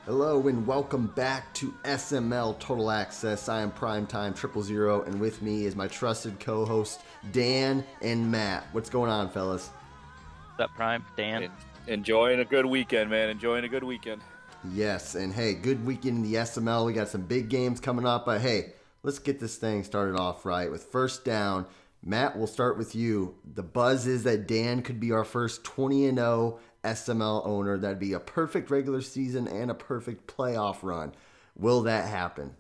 Hello and welcome back to SML Total Access. I am Primetime 000, and with me is my trusted co-host Dan and Matt. What's going on, fellas? What's up, Prime? Dan? Enjoying a good weekend, man. Enjoying a good weekend. Yes, and hey, good weekend in the SML. We got some big games coming up, but hey, let's get this thing started off right with first down. Matt, we'll start with you. The buzz is that Dan could be our first 20-0 SML owner. That'd be a perfect regular season and a perfect playoff run. Will that happen?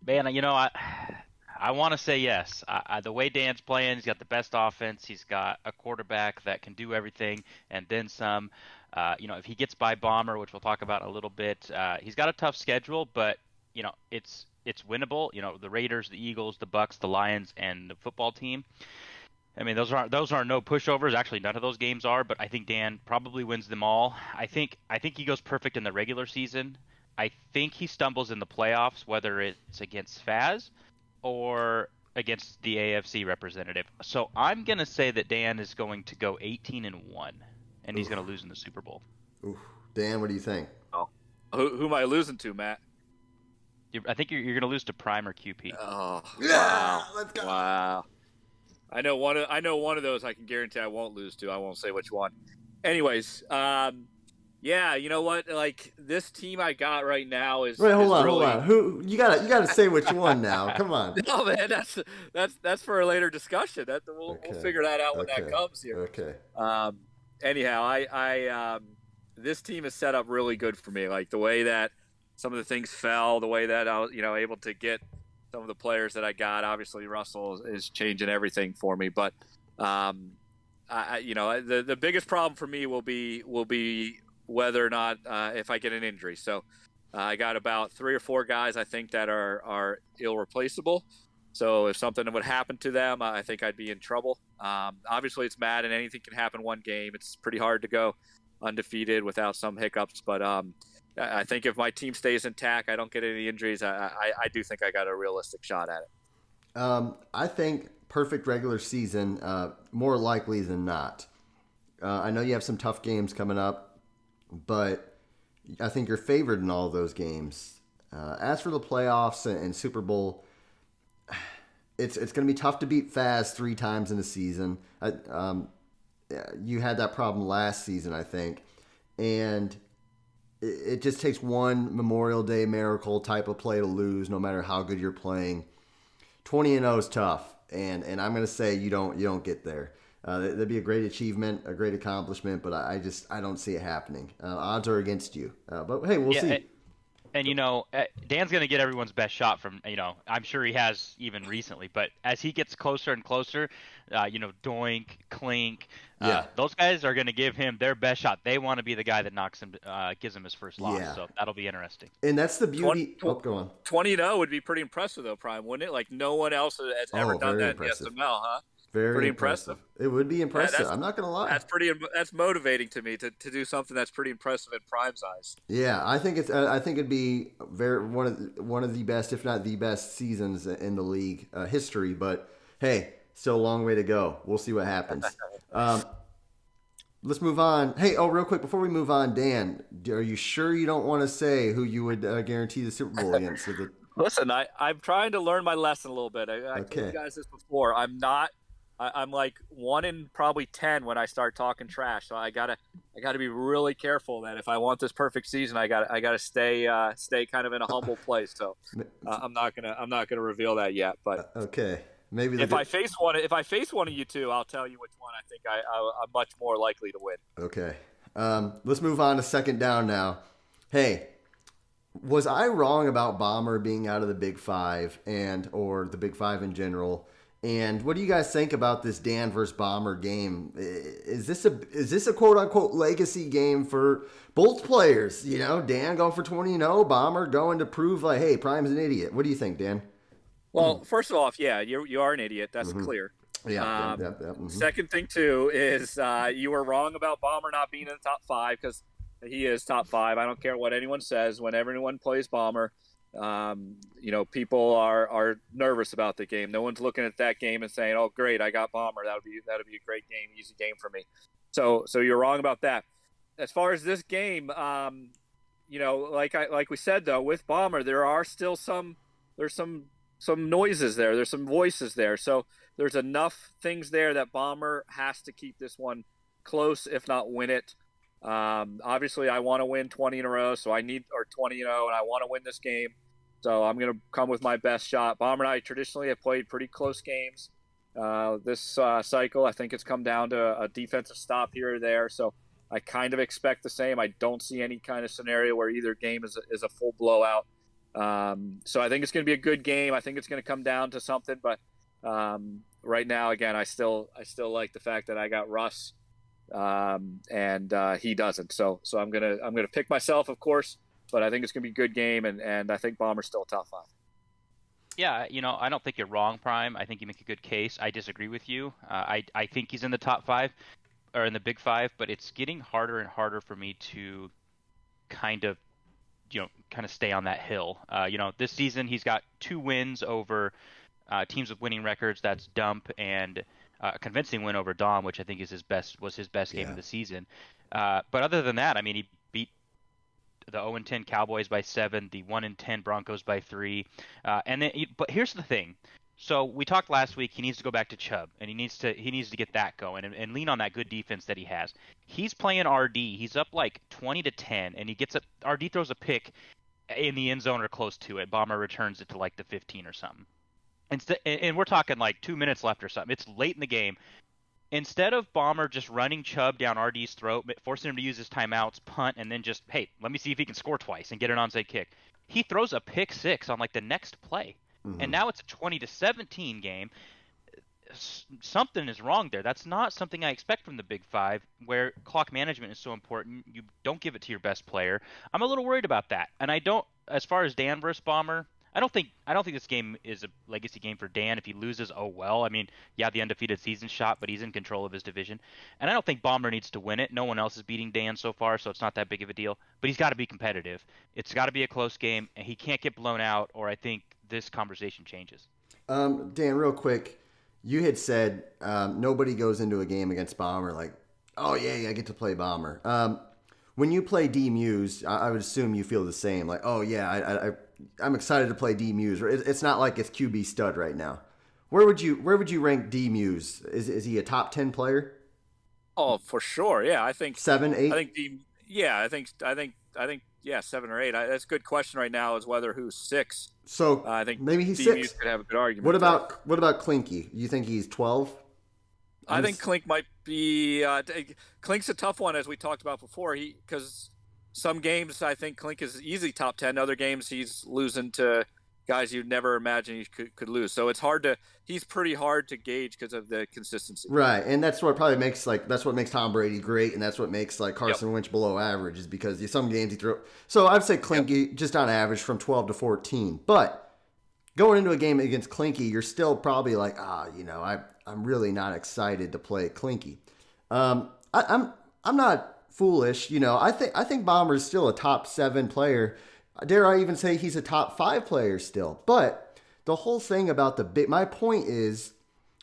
Man, I want to say yes. The way Dan's playing, he's got the best offense. He's got a quarterback that can do everything and then some. If he gets by Bomber, which we'll talk about in a little bit, he's got a tough schedule, but it's winnable. The Raiders, the Eagles, the Bucks, the Lions, and the football team. I mean, those are no pushovers. Actually, none of those games are. But I think Dan probably wins them all. I think he goes perfect in the regular season. I think he stumbles in the playoffs, whether it's against Faz or against the AFC representative. So I'm gonna say that Dan is going to go 18-1, and he's gonna lose in the Super Bowl. Oof. Dan, what do you think? Oh, who am I losing to, Matt? I think you're gonna lose to Prime or QP. Oh, Yeah, wow. let's go. Wow. I know one of those I can guarantee I won't lose to. I won't say which one. Anyways, yeah, you know what? Like this team I got right now is Wait, hold is on, really... hold on. Who you gotta say which one now? Come on. No, man, that's for a later discussion. We'll Okay. figure that out when Okay. that comes here. Okay. Anyhow, I this team is set up really good for me. Like the way that some of the things fell, the way that I was, able to get some of the players that I got. Obviously, Russell is changing everything for me. But the biggest problem for me will be whether or not if I get an injury. So I got about 3 or 4 guys I think that are irreplaceable. So if something would happen to them, I think I'd be in trouble. Obviously, it's Madden. Anything can happen one game. It's pretty hard to go undefeated without some hiccups. But I think if my team stays intact, I don't get any injuries, I do think I got a realistic shot at it. I think perfect regular season, more likely than not. I know you have some tough games coming up, but I think you're favored in all those games. As for the playoffs and Super Bowl, it's going to be tough to beat Faz 3 times in a season. You had that problem last season, I think, and it just takes one Memorial Day miracle type of play to lose, no matter how good you're playing. 20-0 is tough, and I'm going to say you don't get there. That'd be a great achievement, a great accomplishment, but I don't see it happening. Odds are against you, but hey, we'll see. And Dan's gonna get everyone's best shot from I'm sure he has even recently, but as he gets closer and closer, Doink, Clink, those guys are gonna give him their best shot. They want to be the guy that knocks him, gives him his first loss. Yeah. So that'll be interesting. And that's the beauty. Go on. 20-0 would be pretty impressive, though, Prime, wouldn't it? Like no one else has ever done that impressive. in the SML, huh? Very pretty impressive. It would be impressive. Yeah, I'm not gonna lie. That's motivating to me to do something that's pretty impressive in Prime's eyes. Yeah, I think it'd be one of the best, if not the best, seasons in the league history. But hey, still a long way to go. We'll see what happens. Let's move on. Hey, real quick before we move on, Dan, are you sure you don't want to say who you would guarantee the Super Bowl against? Listen, I'm trying to learn my lesson a little bit. I told you guys this before. I'm like 1 in probably 10 when I start talking trash. So I gotta be really careful that if I want this perfect season, I gotta stay kind of in a humble place. So I'm not gonna reveal that yet. But okay, maybe if I face one of you two, I'll tell you which one I think I'm much more likely to win. Okay, let's move on to second down now. Hey, was I wrong about Bomber being out of the Big Five or the Big Five in general? And what do you guys think about this Dan versus Bomber game? Is this a quote unquote legacy game for both players? Dan going for 20-0, Bomber going to prove like, hey, Prime's an idiot. What do you think, Dan? Well, first of all, yeah, you are an idiot. That's clear. Yeah. Second thing too is you were wrong about Bomber not being in the top 5 because he is top 5. I don't care what anyone says. Whenever anyone plays Bomber, people are nervous about the game. No one's looking at that game and saying, "Oh, great, I got Bomber. That'll be a great game, easy game for me." So you're wrong about that. As far as this game, like we said though, with Bomber, there are still there's some noises there. There's some voices there. So there's enough things there that Bomber has to keep this one close, if not win it. Obviously, I want to win 20 in a row, so I need or 20-0, and I want to win this game. So I'm going to come with my best shot. Bomber and I traditionally have played pretty close games this cycle. I think it's come down to a defensive stop here or there. So I kind of expect the same. I don't see any kind of scenario where either game is a full blowout. So I think it's going to be a good game. I think it's going to come down to something. But right now, again, I still like the fact that I got Russ. And he doesn't. So I'm gonna pick myself, of course, but I think it's gonna be a good game, and I think Bomber's still a top 5. Yeah, I don't think you're wrong, Prime. I think you make a good case. I disagree with you. I think he's in the top 5 or in the big 5, but it's getting harder and harder for me to kind of stay on that hill. This season he's got 2 wins over teams with winning records. That's Dump and a convincing win over Dom, which I think was his best game of the season. But other than that, I mean, he beat the 0-10 Cowboys by 7, the 1-10 Broncos by 3, but here's the thing. So we talked last week. He needs to go back to Chubb, and he needs to get that going and lean on that good defense that he has. He's playing RD. He's up like 20-10, and RD throws a pick in the end zone or close to it. Bomber returns it to like the 15 or something. And we're talking like 2 minutes left or something. It's late in the game. Instead of Bomber just running Chubb down RD's throat, forcing him to use his timeouts, punt, and then just, hey, let me see if he can score twice and get an onside kick, he throws a pick 6 on like the next play. Mm-hmm. And now it's a 20-17 game. Something is wrong there. That's not something I expect from the Big 5, where clock management is so important. You don't give it to your best player. I'm a little worried about that. And I don't, as far as Dan versus Bomber, I don't think this game is a legacy game for Dan. If he loses, oh well. I mean, yeah, the undefeated season shot, but he's in control of his division. And I don't think Bomber needs to win it. No one else is beating Dan so far, so it's not that big of a deal. But he's got to be competitive. It's got to be a close game, and he can't get blown out, or I think this conversation changes. Dan, real quick, you had said nobody goes into a game against Bomber like, oh yeah, I get to play Bomber. When you play D Muse, I would assume you feel the same. Like, oh yeah, I'm excited to play D Muse. It's not like it's QB stud right now. Where would you rank D Muse? Is he a top 10 player? Oh, for sure. Yeah, I think 7, 8. I think yeah, 7 or 8. That's a good question right now. Is whether who's 6. So I think maybe he's D 6. Muse could have a good argument. What about Clinky? You think he's 12? I think Clink might be. Clink's a tough one, as we talked about before. Because some games I think Clink is easily top 10. Other games he's losing to guys you'd never imagine he could lose. So it's hard to. He's pretty hard to gauge because of the consistency. Right, and that's what probably makes that's what makes Tom Brady great, and that's what makes like Carson Wentz below average, is because some games he throw. So I'd say Clinky just on average from 12 to 14, but going into a game against Clinky, you're still probably like, I'm really not excited to play Clinky. I'm not foolish, I think Bomber's still a top 7 player. Dare I even say he's a top 5 player still. But the whole thing about my point is,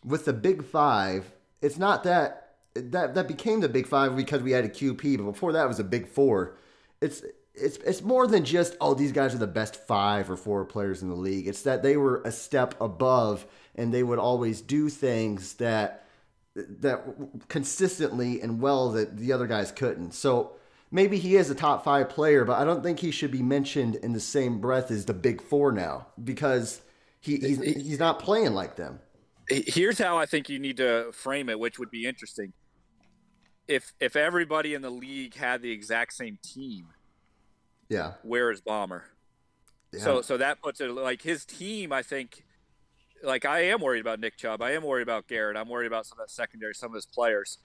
with the Big 5, it's not that became the Big 5 because we had a QP, but before that was a Big 4. It's more than just, these guys are the best 5 or 4 players in the league. It's that they were a step above, and they would always do things that consistently and well that the other guys couldn't. So maybe he is a top 5 player, but I don't think he should be mentioned in the same breath as the Big 4 now, because he's not playing like them. Here's how I think you need to frame it, which would be interesting. If everybody in the league had the exact same team, yeah, where is Bomber? Yeah. So that puts it like his team. I think, like, I am worried about Nick Chubb. I am worried about Garrett. I'm worried about some of that secondary, some of his players.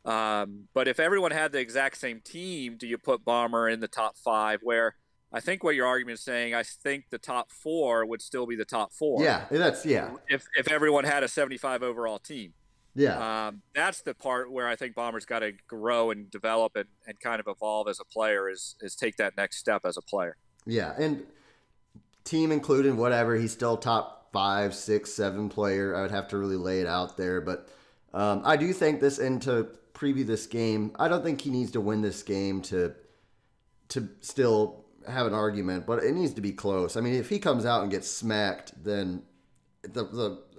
But if everyone had the exact same team, do you put Bomber in the top 5? Where I think what your argument is saying, I think the top 4 would still be the top 4. Yeah, If everyone had a 75 overall team. Yeah. That's the part where I think Bomber's got to grow and develop and kind of evolve as a player, is take that next step as a player. Yeah, and team included, whatever, he's still top 5, 6, 7 player. I would have to really lay it out there. But I do think to preview this game, I don't think he needs to win this game to still have an argument, but it needs to be close. I mean, if he comes out and gets smacked, then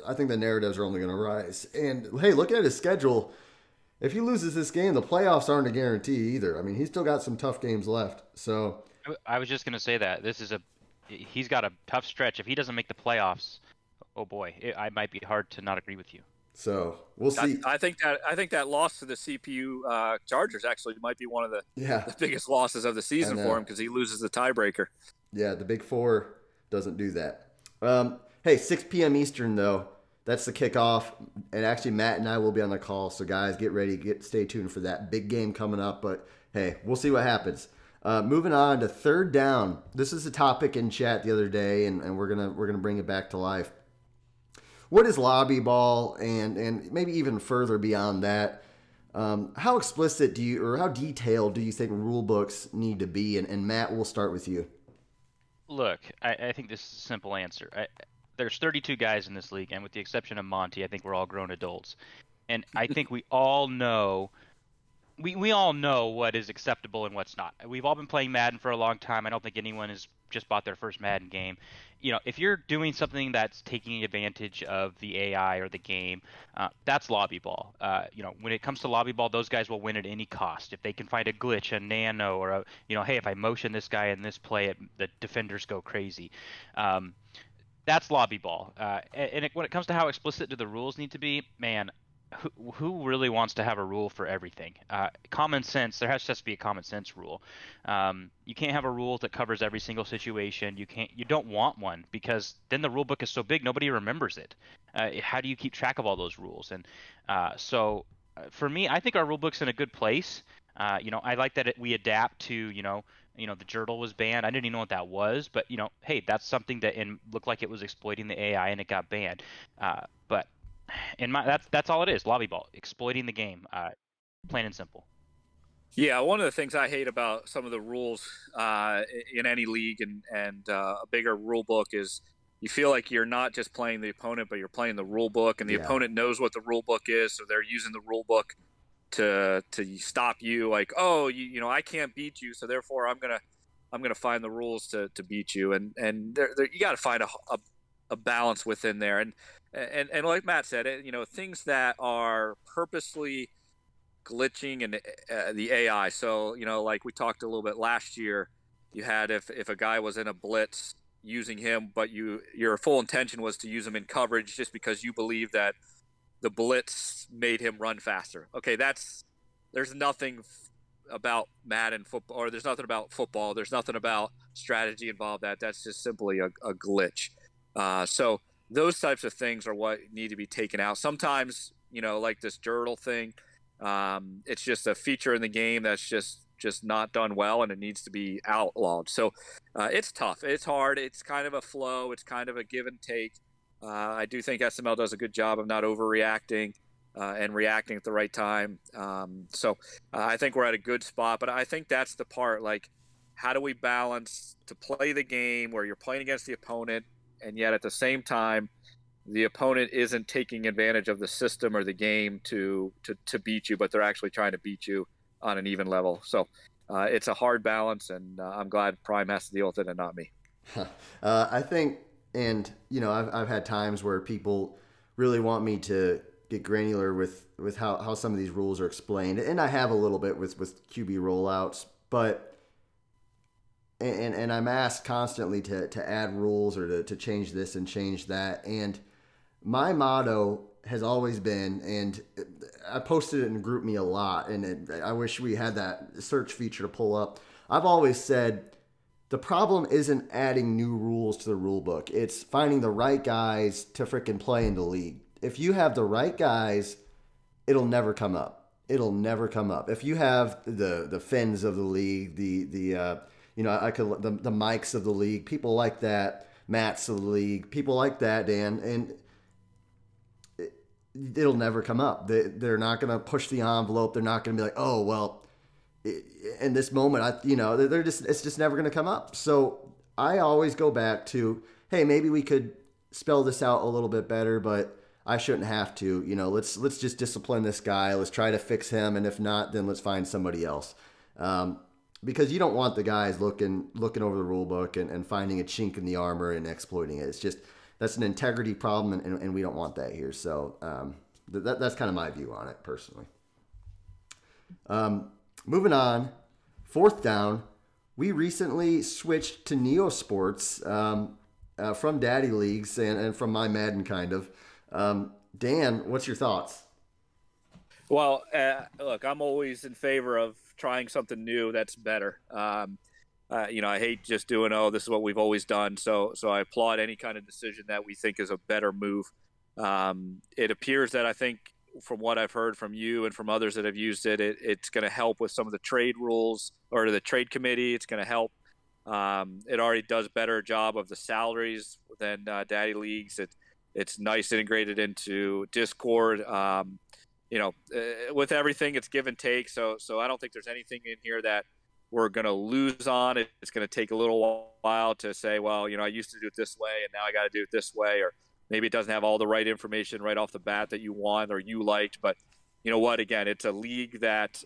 I think the narratives are only going to rise. And hey, looking at his schedule, if he loses this game, the playoffs aren't a guarantee either. I mean, he's still got some tough games left. So I was just gonna say that he's got a tough stretch. If he doesn't make the playoffs, oh boy, I might be hard to not agree with you. we'll see. I think that loss to the CPU Chargers actually might be one of the Yeah, biggest losses of the season for him because he loses the tiebreaker. yeah, the Big Four doesn't do that. Hey, 6 p.m. Eastern though. That's the kickoff, and actually Matt and I will be on the call. So guys, get ready, stay tuned for that big game coming up. But hey, we'll see what happens. Moving on to third down. This is a topic in chat the other day, and we're gonna bring it back to life. What is lobby ball, and maybe even further beyond that? How explicit or how detailed do you think rule books need to be? And Matt, we'll start with you. Look, I think this is a simple answer. There's 32 guys in this league, and with the exception of Monty, I think we're all grown adults. And I think we all know what is acceptable and what's not. We've all been playing Madden for a long time. I don't think anyone has just bought their first Madden game. If you're doing something that's taking advantage of the AI or the game, that's lobby ball. When it comes to lobby ball, those guys will win at any cost. If they can find a glitch, a nano, or hey, if I motion this guy in this play, the defenders go crazy. That's lobby ball. When it comes to how explicit do the rules need to be, man, who really wants to have a rule for everything? Common sense. There has to be a common sense rule. You can't have a rule that covers every single situation. You don't want one because then the rule book is so big nobody remembers it. How do you keep track of all those rules? And for me, I think our rule book's in a good place. I like that we adapt to the Jurtle was banned. I didn't even know what that was, but hey, that's something that looked like it was exploiting the AI and it got banned. But that's all it is, lobby ball, exploiting the game, plain and simple. Yeah, one of the things I hate about some of the rules in any league and a bigger rule book is you feel like you're not just playing the opponent, but you're playing the rule book, and the opponent knows what the rule book is, so they're using the rule book to stop you. Like, oh, I can't beat you, so therefore I'm gonna find the rules to beat you, and you got to find a balance within there, and like Matt said, things that are purposely glitching and the AI. So like we talked a little bit last year, you had if a guy was in a blitz using him, but your full intention was to use him in coverage just because you believe that the blitz made him run faster. Okay, there's nothing about Madden football, or there's nothing about football. There's nothing about strategy involved. That's just simply a glitch. So those types of things are what need to be taken out. Sometimes, like this Jurtle thing, it's just a feature in the game that's just not done well, and it needs to be outlawed. So it's tough. It's hard. It's kind of a flow. It's kind of a give and take. I do think SML does a good job of not overreacting and reacting at the right time. So I think we're at a good spot. But I think that's the part, like, how do we balance to play the game where you're playing against the opponent, and yet at the same time, the opponent isn't taking advantage of the system or the game to beat you, but they're actually trying to beat you on an even level. So it's a hard balance, and I'm glad Prime has to deal with it and not me. I think, and I've had times where people really want me to get granular with how some of these rules are explained, and I have a little bit with QB rollouts, but and I'm asked constantly to add rules or to change this and change that, and my motto has always been, and I posted it in GroupMe a lot, and I wish we had that search feature to pull up. I've always said the problem isn't adding new rules to the rule book. It's finding the right guys to frickin' play in the league. If you have the right guys, it'll never come up. It'll never come up. If you have the Finns of the league, the Mikes of the league, people like that, Matts of the league, people like that, Dan, and it'll never come up. They're not going to push the envelope. They're not going to be like, oh, well, in this moment, it's just never going to come up. So I always go back to, hey, maybe we could spell this out a little bit better, but I shouldn't have to. Let's just discipline this guy. Let's try to fix him, and if not, then let's find somebody else. because you don't want the guys looking over the rule book and finding a chink in the armor and exploiting it. It's just that's an integrity problem, and we don't want that here. So that's kind of my view on it personally. Moving on, fourth down. We recently switched to Neosports from Daddy Leagues and from my Madden kind of. Dan, what's your thoughts? Well, look, I'm always in favor of trying something new that's better. I hate just doing, this is what we've always done. So I applaud any kind of decision that we think is a better move. It appears that I think from what I've heard from you and from others that have used it, it's going to help with some of the trade rules or the trade committee. It's going to help. It already does better job of the salaries than Daddy Leagues. It's nice integrated into Discord. With everything, it's give and take. So I don't think there's anything in here that we're going to lose on. It's going to take a little while to say, well, I used to do it this way and now I got to do it this way, or maybe it doesn't have all the right information right off the bat that you want or you liked. But you know what? Again, it's a league that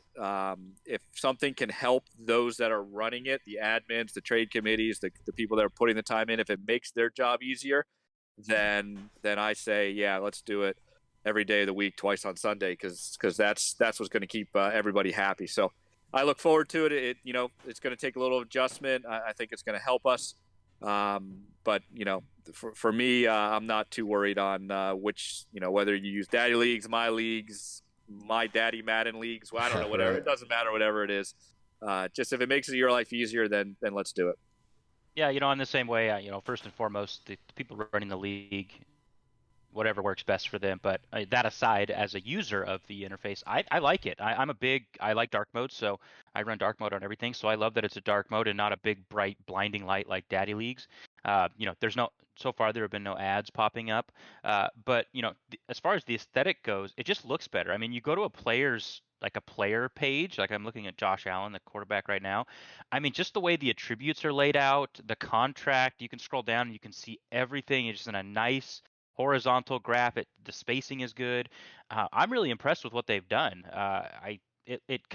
if something can help those that are running it, the admins, the trade committees, the people that are putting the time in, if it makes their job easier, then I say, yeah, let's do it every day of the week, twice on Sunday, because that's what's going to keep everybody happy. So I look forward to it. It's going to take a little adjustment. I think it's going to help us. But for me, I'm not too worried on which, whether you use Daddy Leagues, my Daddy Madden leagues. Well, I don't know, whatever. Right. It doesn't matter, whatever it is. Just if it makes your life easier, then let's do it. Yeah, in the same way, first and foremost, the people running the league, whatever works best for them. But that aside, as a user of the interface, I like it. I like dark mode, so I run dark mode on everything. So I love that it's a dark mode and not a big, bright, blinding light like Daddy Leagues. So far there have been no ads popping up. But as far as the aesthetic goes, it just looks better. I mean, you go to a player page, like I'm looking at Josh Allen, the quarterback right now. I mean, just the way the attributes are laid out, the contract, you can scroll down and you can see everything. It's just in a nice horizontal graph. The spacing is good. I'm really impressed with what they've done. The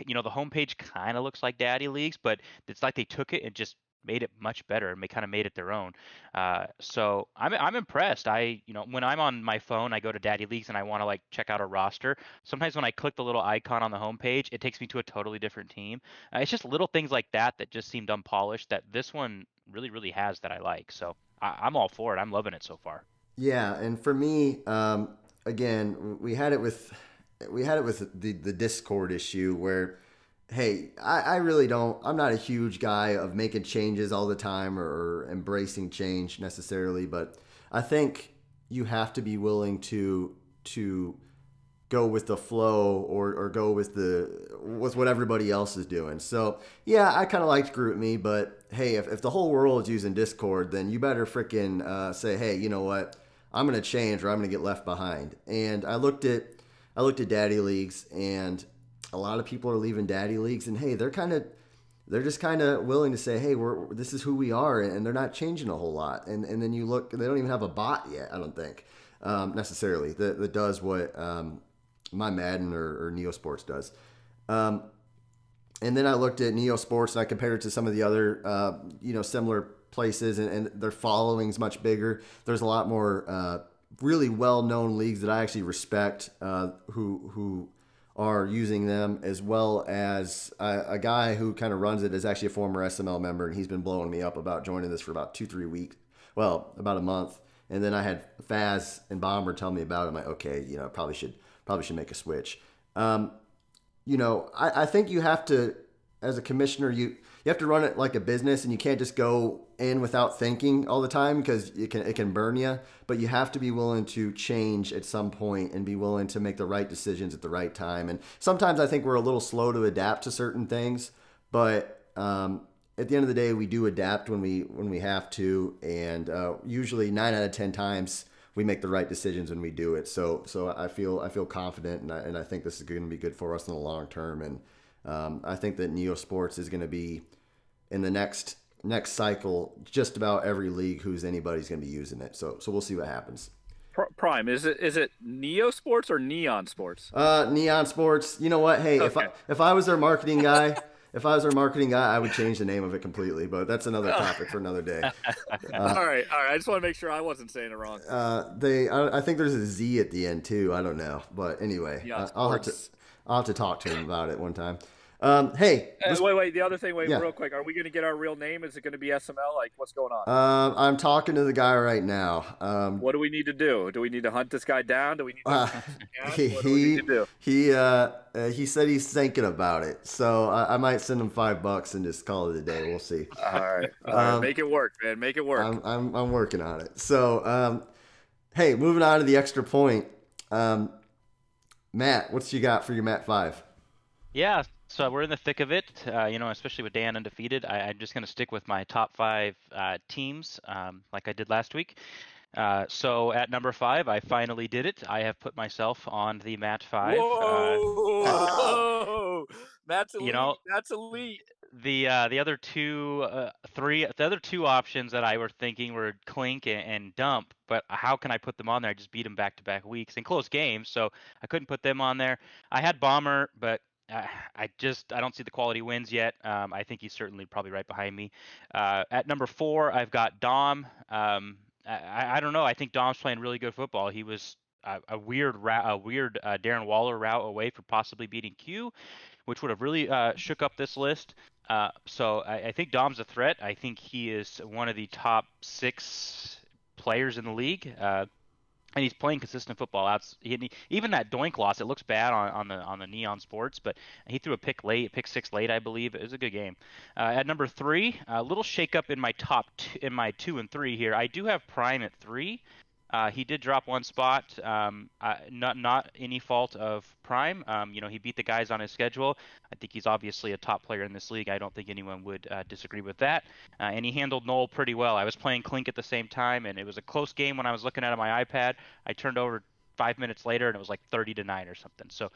homepage kind of looks like Daddy Leagues, but it's like they took it and just made it much better and they kind of made it their own. So I'm impressed. When I'm on my phone, I go to Daddy Leagues and I want to check out a roster. Sometimes when I click the little icon on the homepage, it takes me to a totally different team. It's just little things like that just seemed unpolished that this one really, really has that I like. So I'm all for it. I'm loving it so far. Yeah, and for me, again, we had it with the Discord issue where, hey, I really don't. I'm not a huge guy of making changes all the time or embracing change necessarily, but I think you have to be willing to go with the flow or go with what everybody else is doing. So yeah, I kind of liked GroupMe, but hey, if the whole world is using Discord, then you better freaking say, hey, you know what? I'm going to change or I'm going to get left behind. And I looked at Daddy Leagues, and a lot of people are leaving Daddy Leagues, and hey, they're just kind of willing to say, hey, this is who we are, and they're not changing a whole lot. And then you look, they don't even have a bot yet, I don't think, necessarily, that does what my Madden or Neosports does. And then I looked at Neosports and I compared it to some of the other, similar places, and their following's much bigger. There's a lot more really well-known leagues that I actually respect who are using them, as well as a guy who kind of runs it is actually a former SML member, and he's been blowing me up about joining this for about 2-3 weeks. Well, about a month. And then I had Faz and Bomber tell me about it. I'm like, okay, probably should make a switch. I think you have to, as a commissioner, you have to run it like a business, and you can't just go in without thinking all the time, because it can burn you. But you have to be willing to change at some point and be willing to make the right decisions at the right time. And sometimes I think we're a little slow to adapt to certain things, but at the end of the day, we do adapt when we have to, and usually 9 out of 10 times we make the right decisions when we do it. So I feel confident, and I think this is going to be good for us in the long term. And I think that Neosports is going to be in the next cycle. Just about every league anybody's going to be using it. So we'll see what happens. Prime, is it Neo Sports or Neon Sports? Neon Sports. You know what? Hey, okay. if I was their marketing guy, If I was our marketing guy, I would change the name of it completely, but that's another topic for another day. All right. I just want to make sure I wasn't saying it wrong. I think there's a Z at the end too. I don't know, but anyway, Yeah, I'll have to talk to him about it one time. Hey, wait. The other thing, Yeah. real quick. Are we going to get our real name? Is it going to be SML? Like, what's going on? I'm talking to the guy right now. What do we need to do? Do we need to hunt this guy down? Do we need to Uh, hunt him down? What do we need to do? he said he's thinking about it, so I might send him $5 and just call it a day. We'll see. All right. Make it work, man. Make it work. I'm working on it. So, hey, moving on to the extra point. Matt, what's you got for your Matt 5? Yeah, so we're in the thick of it, especially with Dan undefeated. I'm just going to stick with my top 5 teams like I did last week. So at number 5, I finally did it. I have put myself on the Matt 5. Whoa! That's elite. That's elite. The other two options that I were thinking were Clink and Dump, but how can I put them on there? I just beat them back-to-back weeks in close games, so I couldn't put them on there. I had Bomber, but I don't see the quality wins yet. I think he's certainly probably right behind me. At number 4, I've got Dom. I don't know. I think Dom's playing really good football. He was a weird Darren Waller route away for possibly beating Q, which would have really shook up this list. So I think Dom's a threat. I think he is one of the top 6 players in the league. And he's playing consistent football. Even that Doink loss, it looks bad on the Neon Sports, but he threw a pick 6 late, I believe. It was a good game. At number 3, a little shakeup in my in my 2 and 3 here. I do have Prime at 3. He did drop one spot, not any fault of Prime. He beat the guys on his schedule. I think he's obviously a top player in this league. I don't think anyone would disagree with that. And he handled Noel pretty well. I was playing Clink at the same time, and it was a close game when I was looking at it on my iPad. I turned over 5 minutes later, and it was like 30-9 or something. So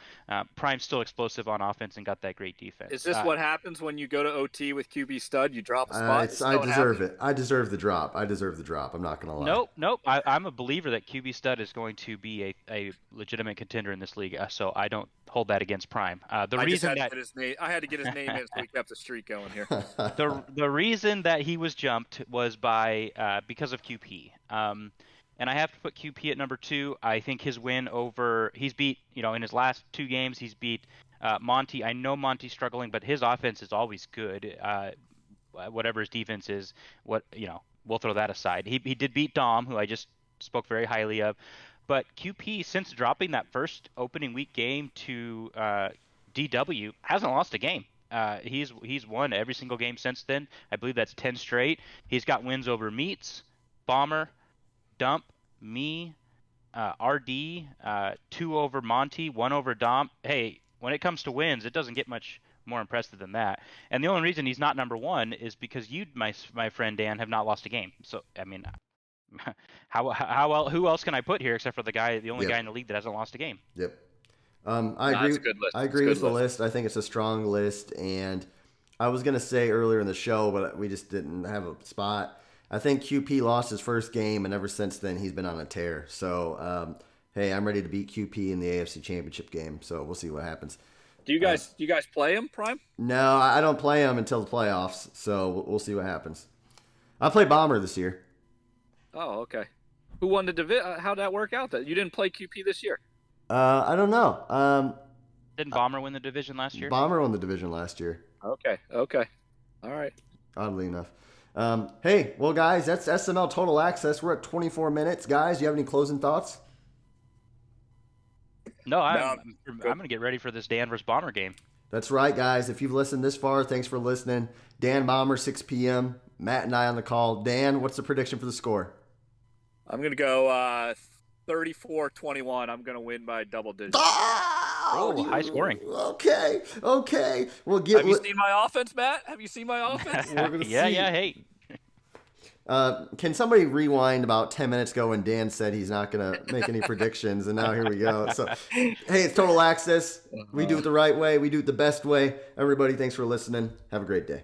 Prime's still explosive on offense and got that great defense. Is this what happens when you go to OT with QB stud? You drop a spot? I deserve it. I deserve the drop. I'm not going to lie. Nope. I'm a believer that QB stud is going to be a legitimate contender in this league, so I don't hold that against Prime. I had to get his name in so we kept the streak going here. The reason that he was jumped was because of QP. And I have to put QP at number 2. I think his win he's beat, in his last 2 games, he's beat Monty. I know Monty's struggling, but his offense is always good. Whatever his defense is, we'll throw that aside. He did beat Dom, who I just spoke very highly of. But QP, since dropping that first opening week game to DW, hasn't lost a game. He's won every single game since then. I believe that's 10 straight. He's got wins over Meats, Bomber, Dump, me, RD, 2 over Monty, 1 over Dom. Hey, when it comes to wins, it doesn't get much more impressive than that. And the only reason he's not number 1 is because you, my friend Dan, have not lost a game. So I mean, who else can I put here except for the only guy in the league that hasn't lost a game? Yep. I agree. That's a good list. I agree with the list. I think it's a strong list, and I was gonna say earlier in the show, but we just didn't have a spot. I think QP lost his first game, and ever since then he's been on a tear. So, hey, I'm ready to beat QP in the AFC Championship game. So we'll see what happens. Do you guys play him, Prime? No, I don't play him until the playoffs. So we'll see what happens. I play Bomber this year. Oh, okay. Who won the division? How'd that work out? That you didn't play QP this year? I don't know. Didn't Bomber win the division last year? Bomber won the division last year. Okay. All right. Oddly enough. Hey, well, guys, that's SML Total Access. We're at 24 minutes. Guys, you have any closing thoughts? No, I'm going to get ready for this Dan versus Bomber game. That's right, guys. If you've listened this far, thanks for listening. Dan Bomber, 6 p.m. Matt and I on the call. Dan, what's the prediction for the score? I'm going to go 34-21. I'm going to win by double digits. High scoring. Okay. Have you seen my offense, Matt? Have you seen my offense? Yeah, hey. Can somebody rewind about 10 minutes ago when Dan said he's not going to make any predictions, and now here we go. So, hey, it's Total Access. We do it the right way. We do it the best way. Everybody, thanks for listening. Have a great day.